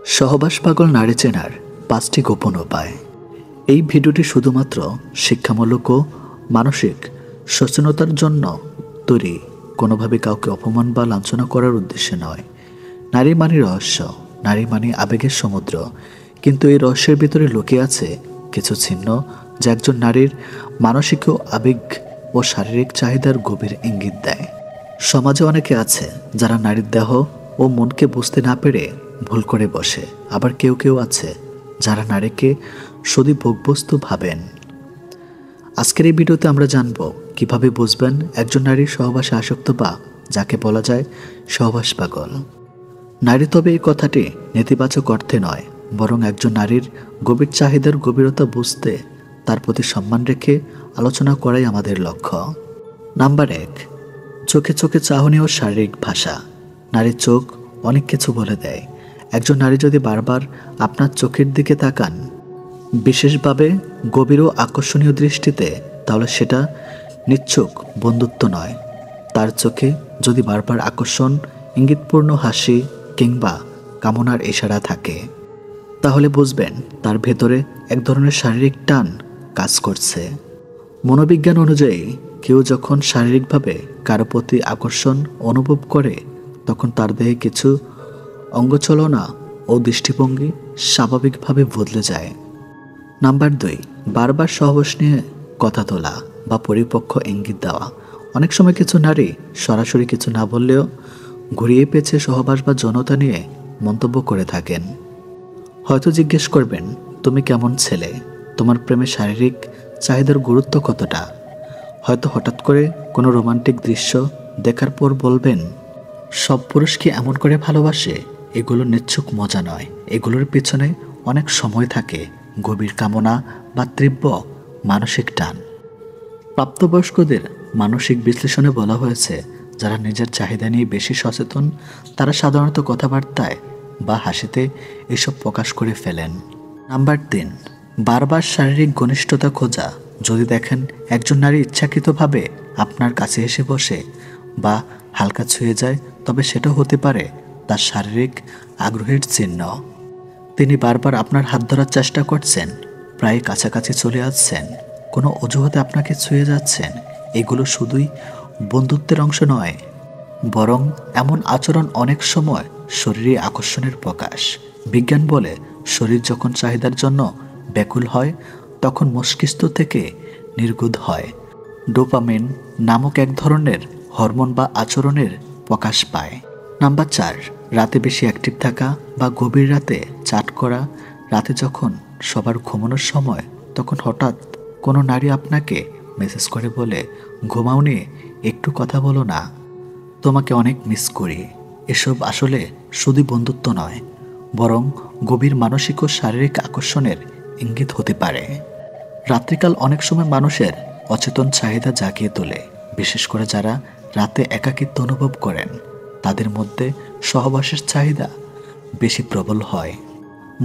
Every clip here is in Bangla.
সহবাস পাগল নারী চেনার 5টি গোপন উপায়। এই ভিডিওটি শুধুমাত্র শিক্ষামূলক ও মানসিক সচেতনতার জন্য তৈরি, কোনোভাবে কাউকে অপমান বা লাঞ্ছনা করার উদ্দেশ্যে নয়। নারী মানে রহস্য, নারী মানে আবেগের সমুদ্র, কিন্তু এই রহস্যের ভিতরে লুকিয়ে আছে কিছু চিহ্ন যা একজন নারীর মানসিক ও আবেগ ও শারীরিক চাহিদার গভীর ইঙ্গিত দেয়। সমাজে অনেকে আছে যারা নারীর দেহ ও মনকে বুঝতে না পেরে ভুল করে বসে, আবার কেউ কেউ আছে যারা নারীকে শুধু ভোগবস্তু ভাবেন। আজকের এই ভিডিওতে আমরা জানব কিভাবে বুঝবেন একজন নারীর সহবাসে আসক্ত বা যাকে বলা যায় সহবাস পাগল নারী। তবে এই কথাটি নেতিবাচক অর্থে নয়, বরং একজন নারীর গভীর চাহিদার গভীরতা বুঝতে তার প্রতি সম্মান রেখে আলোচনা করাই আমাদের লক্ষ্য। নাম্বার 1, চোখে চোখে চাহনি ও শারীরিক ভাষা। নারীর চোখ অনেক কিছু বলে দেয়। একজন নারী যদি বারবার আপনার চোখের দিকে তাকান, বিশেষভাবে গভীর ও আকর্ষণীয় দৃষ্টিতে, তাহলে সেটা নিচ্ছক বন্ধুত্ব নয়। তার চোখে যদি বারবার আকর্ষণ, ইঙ্গিতপূর্ণ হাসি কিংবা কামনার ইশারা থাকে, তাহলে বুঝবেন তার ভেতরে এক ধরনের শারীরিক টান কাজ করছে। মনোবিজ্ঞান অনুযায়ী কেউ যখন শারীরিকভাবে কারো প্রতি আকর্ষণ অনুভব করে, তখন তার দেহে কিছু অঙ্গচলনা ও দৃষ্টিভঙ্গি স্বাভাবিকভাবে বদলে যায়। নাম্বার 2, বারবার সহবাস নিয়ে কথা তোলা বা পরিপক্ক ইঙ্গিত দেওয়া। অনেক সময় কিছু নারী সরাসরি কিছু না বললেও ঘুরিয়ে পেঁচে সহবাস বা যৌনতা নিয়ে মন্তব্য করে থাকেন। হয়তো জিজ্ঞেস করবেন, তুমি কেমন ছেলে, তোমার প্রেমে শারীরিক চাহিদার গুরুত্ব কতটা। হয়তো হঠাৎ করে কোনো রোমান্টিক দৃশ্য দেখার পর বলবেন, সব পুরুষ কি এমন করে ভালোবাসে। এগুলো নিচ্ছক মজা নয়, এগুলোর পেছনে অনেক সময় থাকে, গভীর কামনা বা তীব্র মানসিক টান। প্রাপ্তবয়স্কদের মানসিক বিশ্লেষণে বলা হয়েছে, যারা নিজের চাহিদা নিয়ে বেশি সচেতন তারা সাধারণত কথাবার্তায় বা হাসিতে এসব প্রকাশ করে ফেলেন। নাম্বার 3, বারবার শারীরিক ঘনিষ্ঠতা খোঁজা। যদি দেখেন একজন নারী ইচ্ছাকৃতভাবে আপনার কাছে এসে বসে বা হালকা ছুঁয়ে যায়, তবে সেটা হতে পারে তার শারীরিক আগ্রহের চিহ্ন। তিনি বারবার আপনার হাত ধরার চেষ্টা করছেন, প্রায় কাছাকাছি চলে আসছেন, কোনো অজুহাতে আপনাকে ছুঁয়ে যাচ্ছেন। এগুলো শুধুই বন্ধুত্বের অংশ নয়, বরং এমন আচরণ অনেক সময় শরীরে আকর্ষণের প্রকাশ। বিজ্ঞান বলে, শরীর যখন চাহিদার জন্য ব্যাকুল হয়, তখন মস্তিষ্ক থেকে নির্গত হয় ডোপামিন নামক এক ধরনের হরমোন বা আচরণের প্রকাশ পায়। নাম্বার 4, রাতে বেশি অ্যাক্টিভ থাকা বা গভীর রাতে চ্যাট করা। রাতে যখন সবার ঘুমানোর সময়, তখন হঠাৎ কোনো নারী আপনাকে মেসেজ করে বলে, ঘুমাওনি, একটু কথা বলো না, তোমাকে অনেক মিস করি। এসব আসলে শুধু বন্ধুত্ব নয়, বরং গভীর মানসিক ও শারীরিক আকর্ষণের ইঙ্গিত হতে পারে। রাত্রিকাল অনেক সময় মানুষের অচেতন চাহিদা জাগিয়ে তোলে, বিশেষ করে যারা রাতে একাকিত্ব অনুভব করেন, তাদের মধ্যে সহবাসের চাহিদা বেশি প্রবল হয়।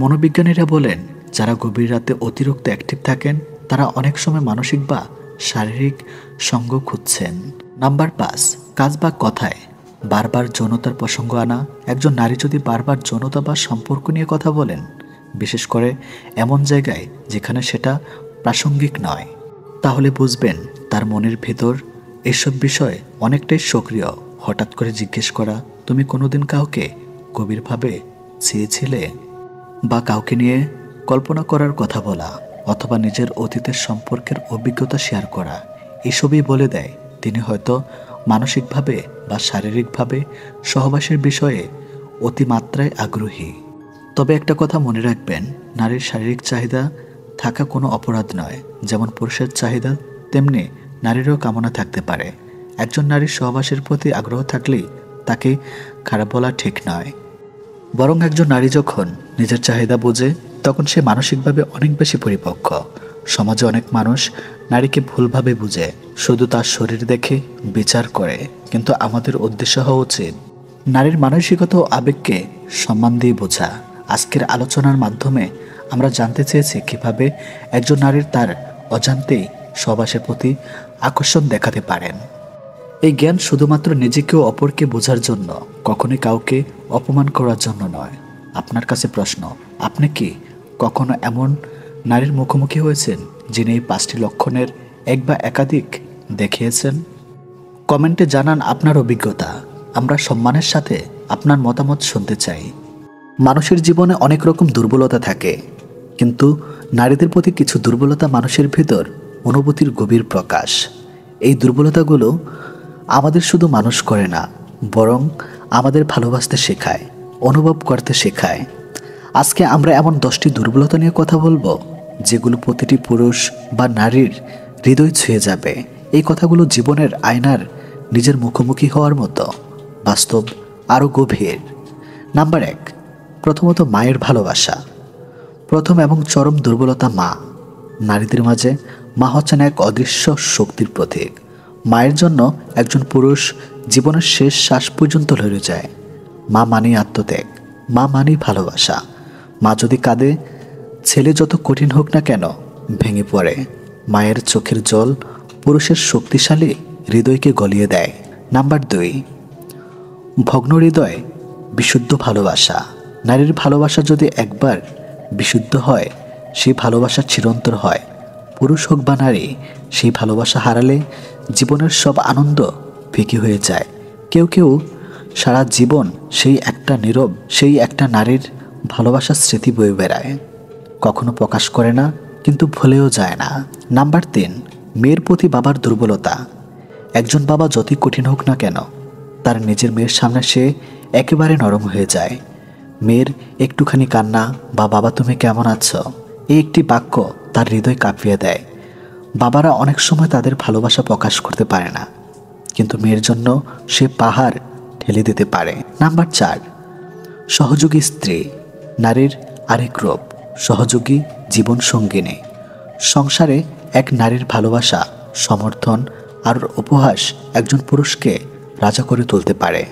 মনোবিজ্ঞানীরা বলেন, যারা গভীর রাতে অতিরিক্ত অ্যাক্টিভ থাকেন তারা অনেক সময় মানসিক বা শারীরিক সঙ্গ খুঁজছেন। নাম্বার 5, কাজ বা কথায় বারবার যৌনতার প্রসঙ্গ আনা। একজন নারী যদি বারবার যৌনতা বা সম্পর্ক নিয়ে কথা বলেন, বিশেষ করে এমন জায়গায় যেখানে সেটা প্রাসঙ্গিক নয়, তাহলে বুঝবেন তার মনের ভেতর এসব বিষয় অনেকটাই সক্রিয়। হঠাৎ করে জিজ্ঞেস করা, তুমি কোনোদিন কাউকে গভীরভাবে চেয়েছিলে, বা কাউকে নিয়ে কল্পনা করার কথা বলা, অথবা নিজের অতীতের সম্পর্কের অভিজ্ঞতা শেয়ার করা, এসবই বলে দেয় তিনি হয়তো মানসিকভাবে বা শারীরিকভাবে সহবাসের বিষয়ে অতিমাত্রায় আগ্রহী। তবে একটা কথা মনে রাখবেন, নারীর শারীরিক চাহিদা থাকা কোনো অপরাধ নয়। যেমন পুরুষের চাহিদা, তেমনি নারীরও কামনা থাকতে পারে। একজন নারীর সহবাসের প্রতি আগ্রহ থাকলেই তাকে খারাপ বলা ঠিক নয়, বরং একজন নারী যখন নিজের চাহিদা বোঝে, তখন সে মানসিকভাবে অনেক বেশি পরিপক্ক। সমাজে অনেক মানুষ নারীকে ভুলভাবে বুঝে, শুধু তার শরীর দেখে বিচার করে, কিন্তু আমাদের উদ্দেশ্য হওয়া উচিত নারীর মানসিকতা ও আবেগকে সম্মান দিয়ে বোঝা। আজকের আলোচনার মাধ্যমে আমরা জানতে চেয়েছি কিভাবে একজন নারীর তার অজান্তেই সহবাসের প্রতি আকর্ষণ দেখাতে পারেন। এই জ্ঞান শুধুমাত্র নিজেকে ও অপরকে বোঝার জন্য, কখনোই কাউকে অপমান করার জন্য নয়। আপনার কাছে প্রশ্ন, আপনি কি কখনো এমন নারীর মুখোমুখি হয়েছেন যিনি এই 5টি লক্ষণের এক বা একাধিক দেখিয়েছেন? কমেন্টে জানান আপনার অভিজ্ঞতা। আমরা সম্মানের সাথে আপনার মতামত শুনতে চাই। মানুষের জীবনে অনেক রকম দুর্বলতা থাকে, কিন্তু নারীদের প্রতি কিছু দুর্বলতা মানুষের ভিতর অনুভূতির গভীর প্রকাশ। এই দুর্বলতাগুলো আমাদের শুধু মানুষ করে না, বরং আমাদের ভালোবাসতে শেখায়, অনুভব করতে শেখায়। আজকে আমরা এমন 10টি দুর্বলতা নিয়ে কথা বলবো, যেগুলো প্রতিটি পুরুষ বা নারীর হৃদয় ছুঁয়ে যাবে। এই কথাগুলো জীবনের আয়নার নিজের মুখোমুখি হওয়ার মতো, বাস্তব, আরও গভীর। নাম্বার 1, প্রথমত মায়ের ভালোবাসা। প্রথম এবং চরম দুর্বলতা মা। নারীদের মাঝে মা হচ্ছেন এক অদৃশ্য শক্তির প্রতীক। মায়ের জন্য একজন পুরুষ জীবনের শেষ শ্বাস পর্যন্ত লড়ে যায়। মা মানেই আত্মত্যাগ, মা মানেই ভালোবাসা। মা যদি কাঁদে, ছেলে যত কঠিন হোক না কেন ভেঙে পড়ে। মায়ের চোখের জল পুরুষের শক্তিশালী হৃদয়কে গলিয়ে দেয়। নাম্বার 2, ভগ্ন হৃদয় বিশুদ্ধ ভালোবাসা। নারীর ভালোবাসা যদি একবার বিশুদ্ধ হয়, সেই ভালোবাসা চিরন্তর হয়। পুরুষ হোক বা নারী, সেই ভালোবাসা হারালে জীবনের সব আনন্দ ফিকে হয়ে যায়। কেউ কেউ সারা জীবন সেই একটা নারীর ভালোবাসার স্মৃতি বয়ে বেড়ায়, কখনো প্রকাশ করে না, কিন্তু ভুলেও যায় না। নাম্বার 3, মেয়ের প্রতি বাবার দুর্বলতা। একজন বাবা যতই কঠিন হোক না কেন, তার নিজের মেয়ের সামনে সে একেবারে নরম হয়ে যায়। মেয়ের একটুখানি কান্না বা বাবা তুমি কেমন আছো, এই একটি বাক্য তার হৃদয় কাঁপিয়ে দেয়। বাবারা অনেক সময় তাদের ভালোবাসা প্রকাশ করতে পারে না, কিন্তু মেয়ের জন্য সে পাহাড় ঠেলে দিতে পারে। নাম্বার 4, সহযোগী স্ত্রী। নারীর আরেক রূপ, সহযোগী জীবন সঙ্গিনী। সংসারে এক নারীর ভালোবাসা, সমর্থন আর উপহাস একজন পুরুষকে রাজা করে তুলতে পারে।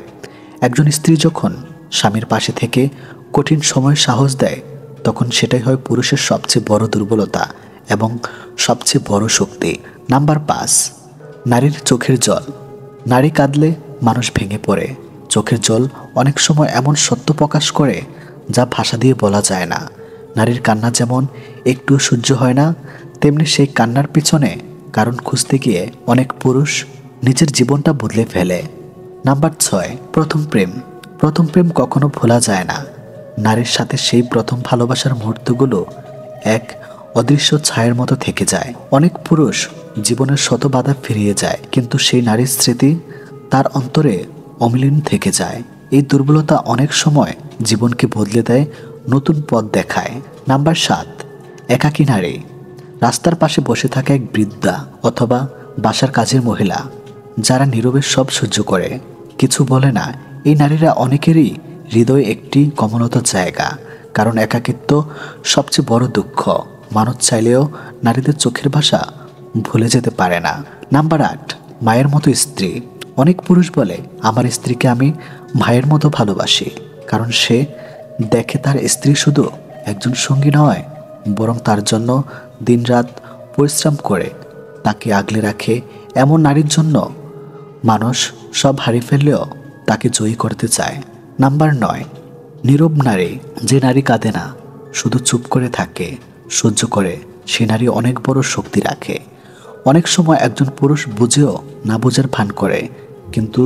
একজন স্ত্রী যখন স্বামীর পাশে থেকে কঠিন সময় সাহস দেয়, তখন সেটাই হয় পুরুষের সবচেয়ে বড় দুর্বলতা এবং সবচেয়ে বড় শক্তি। নাম্বার 5, নারীর চোখের জল। নারী কাঁদলে মানুষ ভেঙে পড়ে। চোখের জল অনেক সময় এমন সত্য প্রকাশ করে যা ভাষা দিয়ে বলা যায় না। নারীর কান্না যেমন একটুও সহ্য হয় না, তেমনি সেই কান্নার পিছনে কারণ খুঁজতে গিয়ে অনেক পুরুষ নিজের জীবনটা বদলে ফেলে। নাম্বার 6, প্রথম প্রেম। প্রথম প্রেম কখনো ভোলা যায় না। নারীর সাথে সেই প্রথম ভালোবাসার মুহূর্তগুলো এক অদৃশ্য ছায়ের মতো থেকে যায়। অনেক পুরুষ জীবনের শত বাধা ফিরিয়ে যায়, কিন্তু সেই নারীর স্মৃতি তার অন্তরে অমিলীন থেকে যায়। এই দুর্বলতা অনেক সময় জীবনকে বদলে দেয়, নতুন পথ দেখায়। নাম্বার 7, একাকী নারী। রাস্তার পাশে বসে থাকা এক বৃদ্ধা অথবা বাসার কাজের মহিলা, যারা নীরবে সব সহ্য করে, কিছু বলে না। এই নারীরা অনেকেরই হৃদয়ে একটি কমলতার জায়গা, কারণ একাকিত্ব সবচেয়ে বড় দুঃখ। মানুষ চাইলেও নারীদের চোখের ভাষা ভুলে যেতে পারে না। নাম্বার 8, মায়ের মতো স্ত্রী। অনেক পুরুষ বলে আমার স্ত্রীকে আমি ভাইয়ের মতো ভালোবাসি, কারণ সে দেখে তার স্ত্রী শুধু একজন সঙ্গী নয়, বরং তার জন্য দিনরাত পরিশ্রম করে তাকে আগলে রাখে। এমন নারীর জন্য মানুষ সব হারিয়ে ফেললেও তাকে জয়ী করতে চায়। নাম্বার 9, নীরব নারী। যে নারী কাঁদে না, শুধু চুপ করে থাকে, সহ্য করে, সে নারী অনেক বড় শক্তি রাখে। অনেক সময় একজন পুরুষ বুঝেও না বোঝার ভান করে, কিন্তু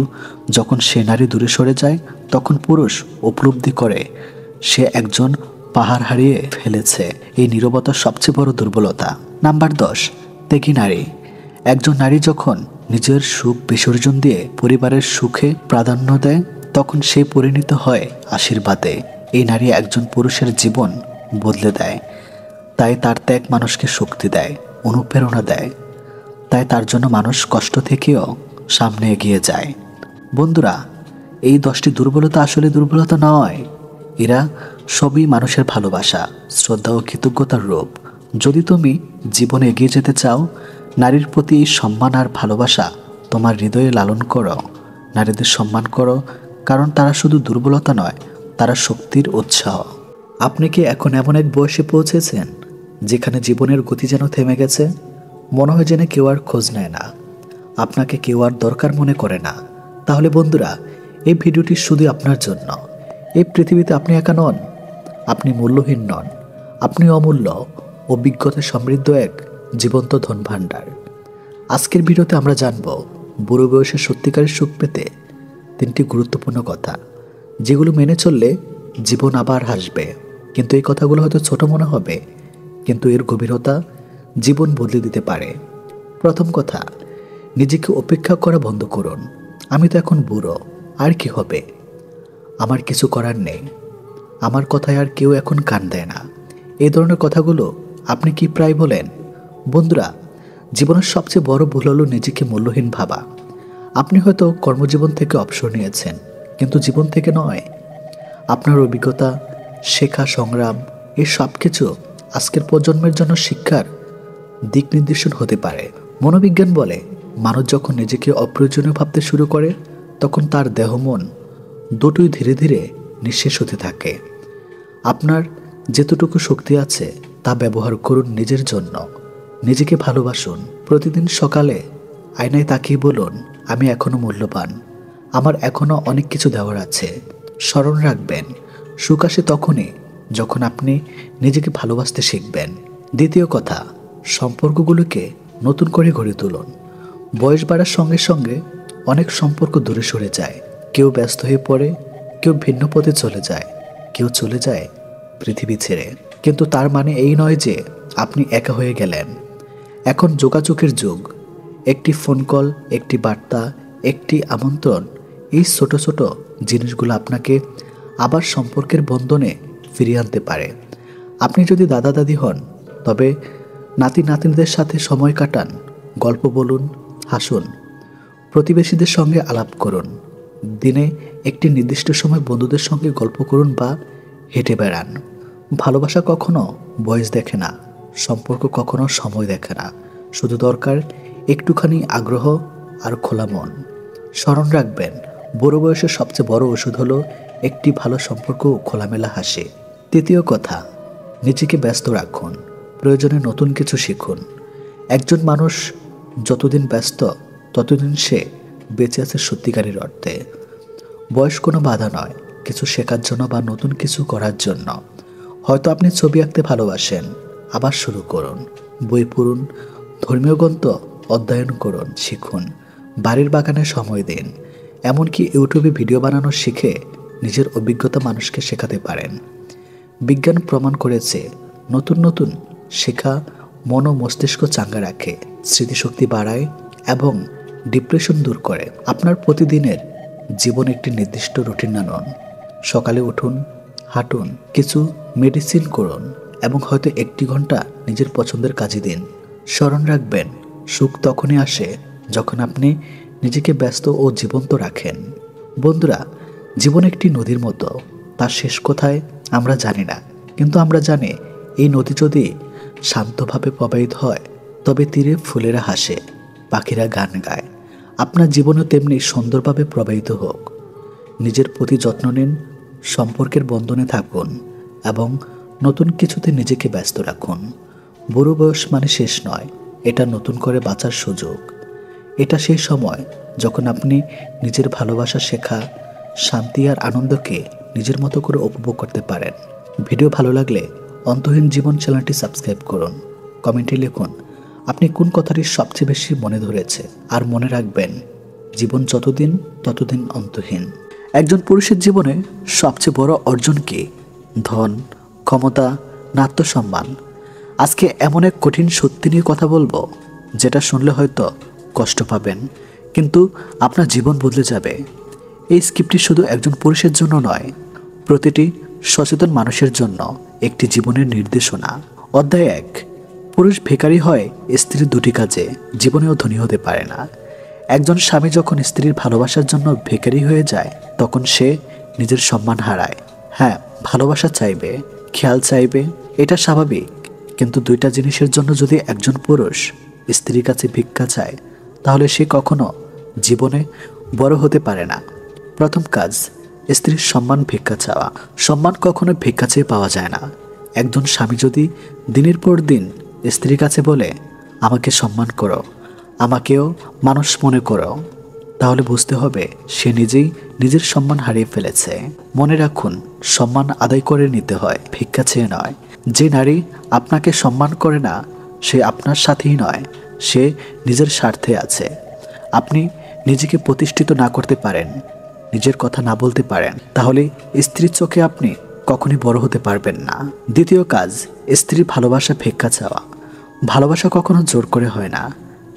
যখন সে নারী দূরে সরে যায়, তখন পুরুষ উপলব্ধি করে সে একজন পাহাড় হারিয়ে ফেলেছে। এই নীরবতা সবচেয়ে বড় দুর্বলতা। নাম্বার 10, ত্যাগী নারী। একজন নারী যখন নিজের সুখ বিসর্জন দিয়ে পরিবারের সুখে প্রাধান্য দেয়, তখন সে পরিণত হয় আশীর্বাদে। এই নারী একজন পুরুষের জীবন বদলে দেয়। তাই তার ত্যাগ মানুষকে শক্তি দেয়, অনুপ্রেরণা দেয়। তাই তার জন্য মানুষ কষ্ট থেকেও সামনে এগিয়ে যায়। বন্ধুরা, এই 10টি দুর্বলতা আসলে দুর্বলতা নয়, এরা সবই মানুষের ভালোবাসা, শ্রদ্ধা ও কৃতজ্ঞতার রূপ। যদি তুমি জীবনে এগিয়ে যেতে চাও, নারীর প্রতি সম্মান আর ভালোবাসা তোমার হৃদয়ে লালন করো। নারীদের সম্মান করো, কারণ তারা শুধু দুর্বলতা নয়, তারা শক্তির উৎসাহ। আপনি কি এখন এমন এক বয়সে পৌঁছেছেন যেখানে জীবনের গতি যেন থেমে গেছে? মনে হয় যেন কেউ আর খোঁজ নেয় না, আপনাকে কেউ আর দরকার মনে করে না? তাহলে বন্ধুরা, এই ভিডিওটি শুধু আপনার জন্য। এই পৃথিবীতে আপনি একা নন, আপনি মূল্যহীন নন, আপনি অমূল্য, অভিজ্ঞতা সমৃদ্ধ এক জীবন্ত ধনভাণ্ডার। আজকের ভিডিওতে আমরা জানব বুড়ো বয়সে সত্যিকারের সুখ পেতে 3টি গুরুত্বপূর্ণ কথা, যেগুলো মেনে চললে জীবন আবার হাসবে। কিন্তু এই কথাগুলো হয়তো ছোট মনে হবে, কিন্তু এর গভীরতা জীবন বদলে দিতে পারে। প্রথম কথা, নিজেকে উপেক্ষা করা বন্ধ করুন। আমি তো এখন বুড়ো, আর কি হবে, আমার কিছু করার নেই, আমার কথায় আর কেউ এখন কান দেয় না। এই ধরনের কথাগুলো আপনি কি প্রায় বলেন? বন্ধুরা, জীবনের সবচেয়ে বড় ভুল হলো নিজেকে মূল্যহীন ভাবা। আপনি হয়তো কর্মজীবন থেকে অবসর নিয়েছেন, কিন্তু জীবন থেকে নয়। আপনার অভিজ্ঞতা, শেখা, সংগ্রাম, এই সব কিছু আজকের প্রজন্মের জন্য শিক্ষার দিক নির্দেশন হতে পারে। মনোবিজ্ঞান বলে, মানুষ যখন নিজেকে অপ্রয়োজনীয় ভাবতে শুরু করে, তখন তার দেহ মন দুটোই ধীরে ধীরে নিঃশেষ হতে থাকে। আপনার যেতটুকু শক্তি আছে তা ব্যবহার করুন নিজের জন্য। নিজেকে ভালোবাসুন। প্রতিদিন সকালে আয়নায় তাকিয়ে বলুন, আমি এখনো মূল্যবান, আমার এখনো অনেক কিছু দেওয়ার আছে। স্মরণ রাখবেন, সুখ আসে তখনই যখন আপনি নিজেকে ভালোবাসতে শিখবেন। দ্বিতীয় কথা, সম্পর্কগুলোকে নতুন করে গড়ে তুলুন। বয়স বাড়ার সঙ্গে সঙ্গে অনেক সম্পর্ক দূরে সরে যায়। কেউ ব্যস্ত হয়ে পড়ে, কেউ ভিন্ন পথে চলে যায়, কেউ চলে যায় পৃথিবী ছেড়ে। কিন্তু তার মানে এই নয় যে আপনি একা হয়ে গেলেন। এখন যোগাযোগের যুগ। একটি ফোন কল, একটি বার্তা, একটি আমন্ত্রণ, এই ছোট ছোট জিনিসগুলো আপনাকে আবার সম্পর্কের বন্ধনে ফিরিয়ে আনতে পারে। আপনি যদি দাদা দাদি হন, তবে নাতি নাতনিদের সাথে সময় কাটান, গল্প বলুন, হাসুন, প্রতিবেশীদের সঙ্গে আলাপ করুন। দিনে একটি নির্দিষ্ট সময় বন্ধুদের সঙ্গে গল্প করুন বা হেঁটে বেড়ান। ভালোবাসা কখনো বয়স দেখে না, সম্পর্ক কখনো সময় দেখে না, শুধু দরকার একটুখানি আগ্রহ আর খোলা মন। স্মরণ রাখবেন, বুড়ো বয়সের সবচেয়ে বড় ওষুধ হলো একটি ভালো সম্পর্ক ও খোলামেলা হাসি। তৃতীয় কথা, নিজেকে ব্যস্ত রাখুন, প্রয়োজনে নতুন কিছু শিখুন। একজন মানুষ যতদিন ব্যস্ত, ততদিন সে বেঁচে আছে সত্যিকারের অর্থে। বয়স কোনো বাধা নয়, কিছু শেখার জন্য বা নতুন কিছু করার জন্য। হয়তো আপনি ছবি আঁকতে ভালোবাসেন, আবার শুরু করুন। বই পড়ুন, ধর্মীয় গ্রন্থ অধ্যয়ন করুন, শিখুন। বাড়ির বাগানে সময় দিন। এমনকি ইউটিউবে ভিডিও বানানো শিখে নিজের অভিজ্ঞতা মানুষকে শেখাতে পারেন। বিজ্ঞান প্রমাণ করেছে, নতুন নতুন শেখা মন ও মস্তিষ্ক চাঙ্গা রাখে, স্মৃতিশক্তি বাড়ায় এবং ডিপ্রেশন দূর করে। আপনার প্রতিদিনের জীবন একটি নির্দিষ্ট রুটিন আনুন। সকালে উঠুন, হাঁটুন, কিছু মেডিসিন করুন এবং হয়তো 1 ঘন্টা নিজের পছন্দের কাজে দিন। স্মরণ রাখবেন, সুখ তখনই আসে যখন আপনি নিজেকে ব্যস্ত ও জীবন্ত রাখেন। বন্ধুরা, জীবন একটি নদীর মতো, তার শেষ কোথায় আমরা জানি না, কিন্তু আমরা জানি এই নদী যদি শান্তভাবে প্রবাহিত হয়, তবে তীরে ফুলেরা হাসে, পাখিরা গান গায়। আপনার জীবনও তেমনি সুন্দরভাবে প্রবাহিত হোক। নিজের প্রতি যত্ন নিন, সম্পর্কের বন্ধনে থাকুন এবং নতুন কিছুতে নিজেকে ব্যস্ত রাখুন। বুড়ো বয়স মানে শেষ নয়, এটা নতুন করে বাঁচার সুযোগ। এটা সেই সময় যখন আপনি নিজের ভালোবাসা, শেখা, শান্তি আর আনন্দকে নিজের মতো করে উপভোগ করতে পারেন। ভিডিও ভালো লাগলে অন্তহীন জীবন চ্যানেলটি সাবস্ক্রাইব করুন। কমেন্টে লিখুন আপনি কোন কথাটি সবচেয়ে বেশি মনে ধরেছে। আর মনে রাখবেন, জীবন যতদিন ততদিন অন্তহীন। একজন পুরুষের জীবনে সবচেয়ে বড় অর্জন কি? ধন, ক্ষমতা না আত্মসম্মান? আজকে এমন এক কঠিন সত্যি নিয়ে কথা বলবো, যেটা শুনলে হয়তো কষ্ট পাবেন, কিন্তু আপনার জীবন বদলে যাবে। এই স্ক্রিপ্টটি শুধু একজন পুরুষের জন্য নয়, প্রতিটি সচেতন মানুষের জন্য একটি জীবনের নির্দেশনা। অধ্যায় 1, পুরুষ ভিখারি হয় স্ত্রীর 2টি কাজে, জীবনেও ধনী হতে পারে না। একজন স্বামী যখন স্ত্রীর ভালোবাসার জন্য ভিখারি হয়ে যায়, তখন সে নিজের সম্মান হারায়। হ্যাঁ, ভালোবাসা চাইবে, খেয়াল চাইবে, এটা স্বাভাবিক, কিন্তু 2টা জিনিসের জন্য যদি একজন পুরুষ স্ত্রীর কাছে ভিক্ষা চায়, তাহলে সে কখনো জীবনে বড় হতে পারে না। প্রথম কাজ, স্ত্রীর সম্মান ভিক্ষা চাওয়া। সম্মান কখনো ভিক্ষা চেয়ে পাওয়া যায় না। একজন স্বামী যদি দিনের পর দিন স্ত্রীর কাছে বলে, আমাকে সম্মান করো, আমাকেও মানুষ মনে করো, তাহলে বুঝতে হবে সে নিজেই নিজের সম্মান হারিয়ে ফেলেছে। মনে রাখুন, সম্মান আদায় করে নিতে হয়, ভিক্ষা চেয়ে নয়। যে নারী আপনাকে সম্মান করে না সে আপনার সাথেই নয়, সে নিজের স্বার্থে আছে। আপনি নিজেকে প্রতিষ্ঠিত না করতে পারেন, নিজের কথা না বলতে পারেন, তাহলে স্ত্রীর চোখে আপনি কখনই বড় হতে পারবেন না। দ্বিতীয় কাজ, স্ত্রীর ভালোবাসা ভিক্ষা চাওয়া। ভালোবাসা কখনো জোর করে হয় না,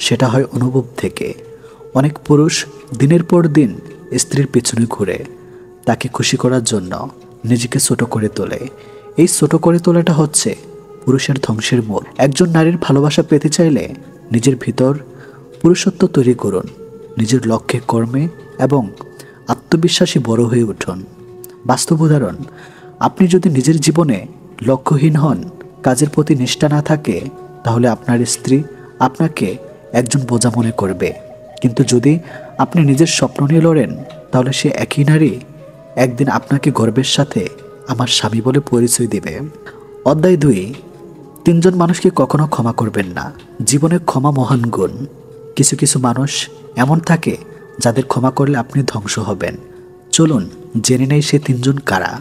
সেটা হয় অনুভব থেকে। অনেক পুরুষ দিনের পর দিন স্ত্রীর পেছনে ঘুরে তাকে খুশি করার জন্য নিজেকে ছোট করে তোলে। এই ছোট করে তোলাটা হচ্ছে পুরুষের ধ্বংসের মূল। একজন নারীর ভালোবাসা পেতে চাইলে নিজের ভিতর পুরুষত্ব তৈরি করুন, নিজের লক্ষ্যে, কর্মে এবং আত্মবিশ্বাসী বড় হয়ে উঠুন। বাস্তব উদাহরণ, আপনি যদি নিজের জীবনে লক্ষ্যহীন হন, কাজের প্রতি নিষ্ঠা না থাকে, তাহলে আপনার স্ত্রী আপনাকে একজন বোঝা মনে করবে। কিন্তু যদি আপনি নিজের স্বপ্ন নিয়ে লড়েন, তাহলে সে একই নারী একদিন আপনাকে গর্বের সাথে আমার স্বামী বলে পরিচয় দিবে। অধ্যায় 2, 3জন মানুষকে কখনো ক্ষমা করবেন না। জীবনে ক্ষমা মহান গুণ। কিছু কিছু মানুষ এমন থাকে যাদের ক্ষমা করলে আপনি ধ্বংস হবেন। চলুন জেনে নেই সে 3জন কারা।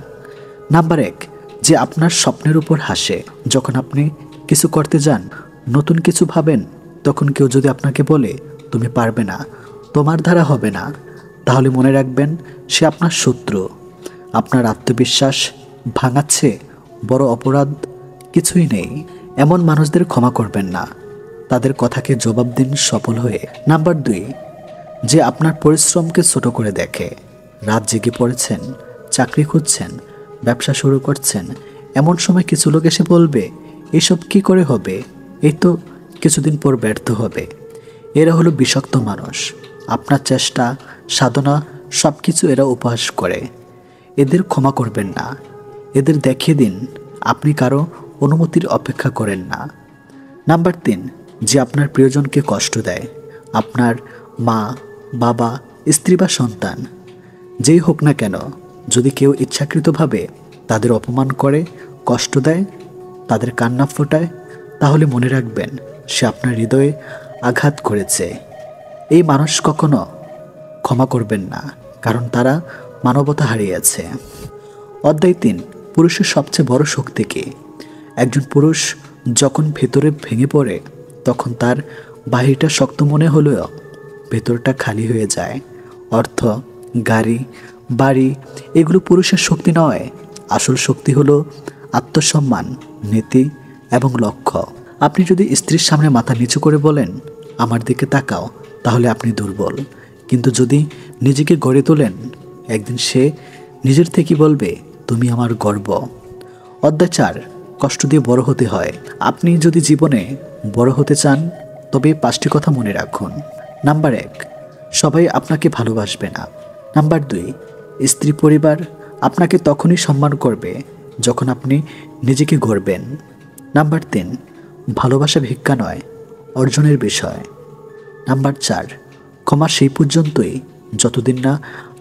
নাম্বার 1, যে আপনার স্বপ্নের উপর হাসে। যখন আপনি কিছু করতে যান, নতুন কিছু ভাবেন, তখন কেউ যদি আপনাকে বলে তুমি পারবে না, তোমার দ্বারা হবে না, তাহলে মনে রাখবেন সে আপনার শত্রু। আপনার আত্মবিশ্বাস ভাঙাচ্ছে বড় অপরাধ কিছুই নেই। এমন মানুষদের ক্ষমা করবেন না, তাদের কথাকে জবাব দিন সফল হয়ে। নাম্বার 2, যে আপনার পরিশ্রমকে ছোট করে দেখে। রাত জেগে পড়েছেন, চাকরি খুঁজছেন, ব্যবসা শুরু করছেন, এমন সময় কিছু লোক এসে বলবে এসব কি করে হবে, এই তো কিছুদিন পর ব্যর্থ হবে। এরা হলো বিষাক্ত মানুষ। আপনার চেষ্টা, সাধনা সব কিছু এরা উপহাস করে। এদের ক্ষমা করবেন না, এদের দেখিয়ে দিন আপনি কারো অনুমতির অপেক্ষা করেন না। নাম্বার 3, যে আপনার প্রিয়জনকে কষ্ট দেয়। আপনার মা, বাবা, স্ত্রী বা সন্তান, যেই হোক না কেন, যদি কেউ ইচ্ছাকৃতভাবে তাদের অপমান করে, কষ্ট দেয়, তাদের কান্না ফোটায়, তাহলে মনে রাখবেন সে আপনার হৃদয়ে আঘাত করেছে। এই মানুষ কখনো ক্ষমা করবেন না, কারণ তারা মানবতা হারিয়েছে। অধ্যায় 3, পুরুষের সবচেয়ে বড় শক্তি কি। একজন পুরুষ যখন ভেতরে ভেঙে পড়ে, তখন তার বাহিরটা শক্ত মনে হলেও ভেতরটা খালি হয়ে যায়। অর্থ, গাড়ি, বাড়ি এগুলো পুরুষের শক্তি নয়। আসল শক্তি হলো আত্মসম্মান, নীতি এবং লক্ষ্য। আপনি যদি স্ত্রীর সামনে মাথা নিচু করে বলেন আমার দিকে তাকাও, তাহলে আপনি দুর্বল। কিন্তু যদি নিজেকে গড়ে তোলেন, একদিন সে নিজের থেকে বলবে তুমি আমার গর্ব। অধ্যায় 4, কষ্ট দিয়ে বড় হতে হয়। আপনি যদি জীবনে বড় হতে চান, তবে 5টি কথা মনে রাখুন। নাম্বার 1, সবাই আপনাকে ভালোবাসবে না। নাম্বার 2, স্ত্রী পরিবার আপনাকে তখনই সম্মান করবে যখন আপনি নিজেকে গড়বেন। নাম্বার 3, ভালোবাসা ভিক্ষা নয়, অর্জনের বিষয়। নাম্বার 4, ক্ষমা সেই পর্যন্তই যতদিন না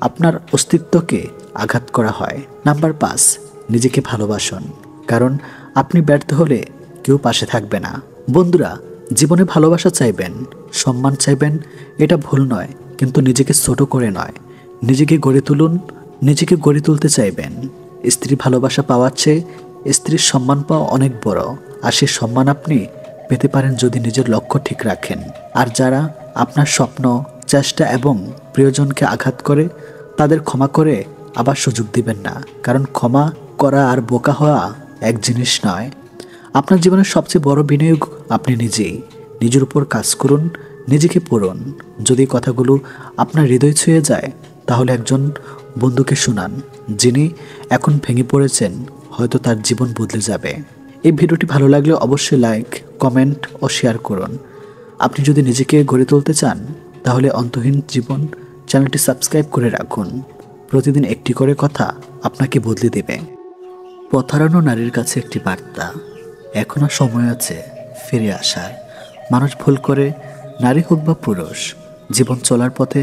আপনার অস্তিত্বকে আঘাত করা হয়। নাম্বার 5, নিজেকে ভালোবাসুন, কারণ আপনি ব্যর্থ হলে কেউ পাশে থাকবে না। বন্ধুরা, জীবনে ভালোবাসা চাইবেন, সম্মান চাইবেন, এটা ভুল নয়, কিন্তু নিজেকে ছোট করে নয়। নিজেকে গড়ে তুলুন। নিজেকে গড়ে তুলতে চাইবেন, স্ত্রী ভালোবাসা পাওয়ার চেয়ে স্ত্রীর সম্মান পাওয়া অনেক বড়। আর সে সম্মান আপনি পেতে পারেন যদি নিজের লক্ষ্য ঠিক রাখেন। আর যারা আপনার স্বপ্ন, চেষ্টা এবং প্রিয়জনকে আঘাত করে, তাদের ক্ষমা করে আবার সুযোগ দিবেন না, কারণ ক্ষমা করা আর বোকা হওয়া এক জিনিস নয়। আপনার জীবনের সবচেয়ে বড় বিনিয়োগ আপনি নিজেই। নিজের উপর কাজ করুন, নিজেকে পড়ুন। যদি কথাগুলো আপনার হৃদয় ছুঁয়ে যায়, তাহলে একজন বন্ধুকে শোনান যিনি এখন ভেঙে পড়েছেন, হয়তো তার জীবন বদলে যাবে। এই ভিডিওটি ভালো লাগলে অবশ্যই লাইক, কমেন্ট ও শেয়ার করুন। আপনি যদি নিজেকে গড়ে তুলতে চান, তাহলে অন্তহীন জীবন চ্যানেলটি সাবস্ক্রাইব করে রাখুন। প্রতিদিন একটি করে কথা আপনাকে বদলে দেবে। পথ হারানো নারীর কাছে একটি বার্তা, এখনও সময় আছে ফিরে আসার। মানুষ ভুল করে, নারী হোক বা পুরুষ। জীবন চলার পথে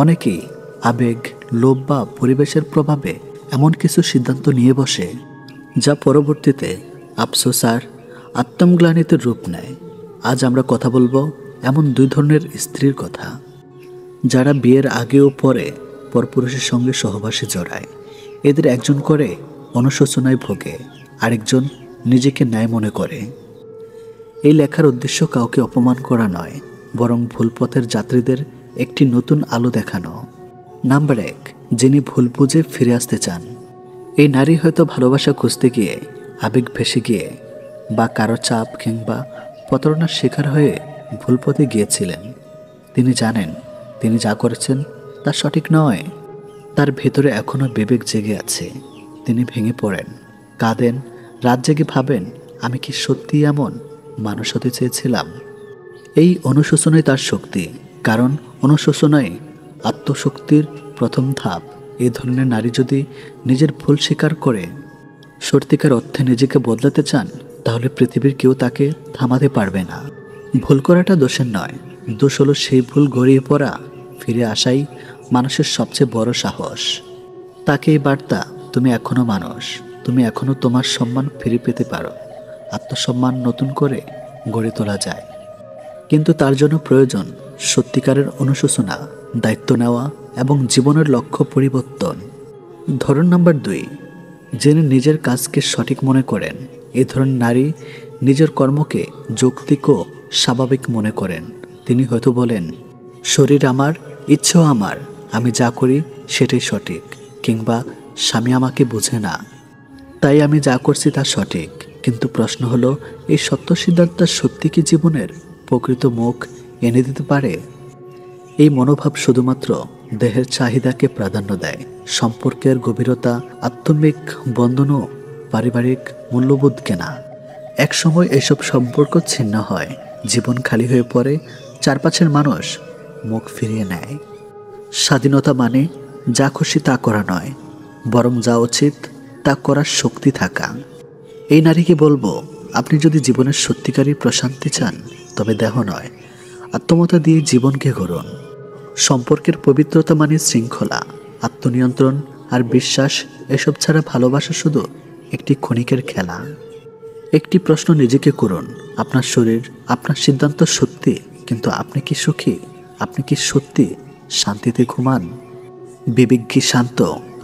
অনেকেই আবেগ, লোভ বা পরিবেশের প্রভাবে এমন কিছু সিদ্ধান্ত নিয়ে বসে, যা পরবর্তীতে আফসোস আর আত্মগ্লানিতে রূপ নেয়। আজ আমরা কথা বলবো এমন 2 ধরনের স্ত্রীর কথা। যারা বিয়ের আগে ও পরে পরপুরুষের সঙ্গে সহবাসে জড়ায়, এদের একজন করে অনুশোচনায় ভোগে, আরেকজন নিজেকে ন্যায় মনে করে। এই লেখার উদ্দেশ্য কাউকে অপমান করা নয়, বরং ভুল পথের যাত্রীদের একটি নতুন আলো দেখানো। নাম্বার 1, যিনি ভুল বুঝে ফিরে আসতে চান। এই নারী হয়তো ভালোবাসা খুঁজতে গিয়ে আবেগ ভেসে গিয়ে বা কারো চাপ কিংবা প্রতারণার শিকার হয়ে ভুল পথে গিয়েছিলেন। তিনি জানেন তিনি যা করেছেন তা সঠিক নয়। তার ভেতরে এখনও বিবেক জেগে আছে। তিনি ভেঙে পড়েন, কাঁদেন, রাত জেগে ভাবেন, আমি কি সত্যিই এমন মানুষ হতে চেয়েছিলাম? এই অনুশোচনাই তার শক্তি, কারণ অনুশোচনাই আত্মশক্তির প্রথম ধাপ। এই ধরনের নারী যদি নিজের ভুল স্বীকার করে সত্যিকার অর্থে নিজেকে বদলাতে চান, তাহলে পৃথিবীর কেউ তাকে থামাতে পারবে না। ভুল করাটা দোষের নয়, দোষ হলো সেই ভুল গড়িয়ে পড়া। ফিরে আসাই মানুষের সবচেয়ে বড় সাহস। তাকে এই বার্তা, তুমি এখনো মানুষ, তুমি এখনো তোমার সম্মান ফিরে পেতে পারো। আত্মসম্মান নতুন করে গড়ে তোলা যায়, কিন্তু তার জন্য প্রয়োজন সত্যিকারের অনুশোচনা, দায়িত্ব নেওয়া এবং জীবনের লক্ষ্য পরিবর্তন। ধরন নাম্বার 2, যিনি নিজের কাজকে সঠিক মনে করেন। এই ধরনের নারী নিজের কর্মকে যৌক্তিক ও স্বাভাবিক মনে করেন। তিনি হয়তো বলেন, শরীর আমার, ইচ্ছেও আমার, আমি যা করি সেটাই সঠিক, কিংবা স্বামী আমাকে বোঝে না, তাই আমি যা করছি তা সঠিক। কিন্তু প্রশ্ন হলো, এই সত্য সিদ্ধান্ত সত্যি কি জীবনের প্রকৃত মুখ এনে দিতে পারে? এই মনোভাব শুধুমাত্র দেহের চাহিদাকে প্রাধান্য দেয়, সম্পর্কের গভীরতা, আত্মিক বন্ধন ও পারিবারিক মূল্যবোধকে না। একসময় এসব সম্পর্ক ছিন্ন হয়, জীবন খালি হয়ে পড়ে, চারপাশের মানুষ মুখ ফিরিয়ে নেয়। স্বাধীনতা মানে যা খুশি তা করা নয়, বরং যা উচিত তা করার শক্তি থাকা। এই নারীকে বলবো, আপনি যদি জীবনের সত্যিকারী প্রশান্তি চান, তবে দেহ নয়, আত্মমতা দিয়ে জীবনকে গড়ুন। সম্পর্কের পবিত্রতা মানে শৃঙ্খলা, আত্মনিয়ন্ত্রণ আর বিশ্বাস। এসব ছাড়া ভালোবাসা শুধু একটি ক্ষণিকের খেলা। একটি প্রশ্ন নিজেকে করুন, আপনার শরীর, আপনার সিদ্ধান্ত সত্যি, কিন্তু আপনি কি সুখী? আপনি কি সত্যি শান্তিতে ঘুমান? বিবেক কি শান্ত?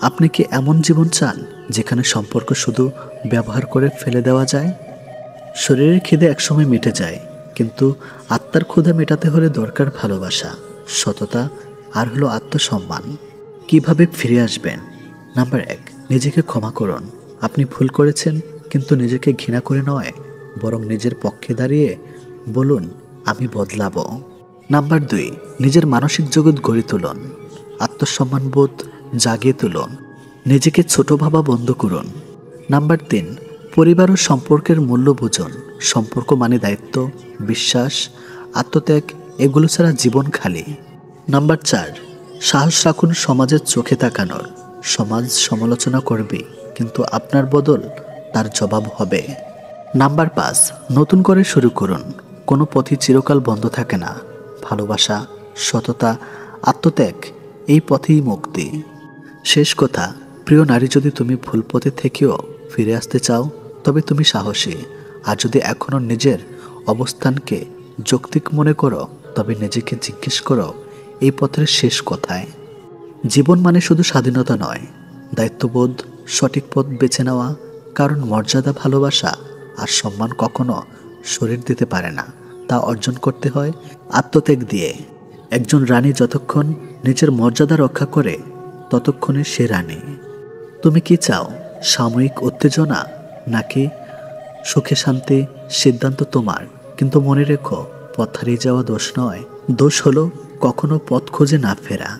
আপনি কি এমন জীবন চান যেখানে সম্পর্ক শুধু ব্যবহার করে ফেলে দেওয়া যায়? শরীরের খিদে একসময় মিটে যায়, কিন্তু আত্মার ক্ষুধা মেটাতে হলে দরকার ভালোবাসা, সততা আর হলো আত্মসম্মান। কিভাবে ফিরে আসবেন? নাম্বার 1, নিজেকে ক্ষমা করুন। আপনি ভুল করেছেন, কিন্তু নিজেকে ঘৃণা করে নয়, বরং নিজের পক্ষে দাঁড়িয়ে বলুন, আমি বদলাবো। নাম্বার 2, নিজের মানসিক জগৎ গড়ে তুলুন। আত্মসম্মান বোধ জাগিয়ে তুলুন, নিজেকে ছোট ভাবা বন্ধ করুন। নাম্বার 3, পরিবার ও সম্পর্কের মূল্য বুঝুন। সম্পর্ক মানে দায়িত্ব, বিশ্বাস, আত্মত্যাগ, এগুলো ছাড়া জীবন খালি। নাম্বার 4, সাহস রাখুন সমাজের চোখে তাকানোর। সমাজ সমালোচনা করবে, কিন্তু আপনার বদল তার জবাব হবে। নাম্বার 5, নতুন করে শুরু করুন। কোনো পথই চিরকাল বন্ধ থাকে না। ভালোবাসা, সততা, আত্মত্যাগ, এই পথেই মুক্তি। শেষ কথা, প্রিয় নারী, যদি তুমি ভুল পথে থেকেও ফিরে আসতে চাও, তবে তুমি সাহসী। আর যদি এখনও নিজের অবস্থানকে যৌক্তিক মনে করো, তবে নিজেকে জিজ্ঞেস করো, এই পথের শেষ কোথায়? জীবন মানে শুধু স্বাধীনতা নয়, দায়িত্ববোধ, সঠিক পথ বেছে নেওয়া। কারণ মর্যাদা, ভালোবাসা আর সম্মান কখনো শরীর দিতে পারে না, তা অর্জন করতে হয় আত্মত্যাগ দিয়ে। একজন রানী যতক্ষণ নিজের মর্যাদা রক্ষা করে, ততক্ষণে সে রানী। তুমি কি চাও, সাময়িক উত্তেজনা নাকি সুখে শান্তি? সিদ্ধান্ত তোমার, কিন্তু মনে রেখো, পথ হারিয়ে যাওয়া দোষ নয়, দোষ হলো কখনো পথ খুঁজে না ফেরা।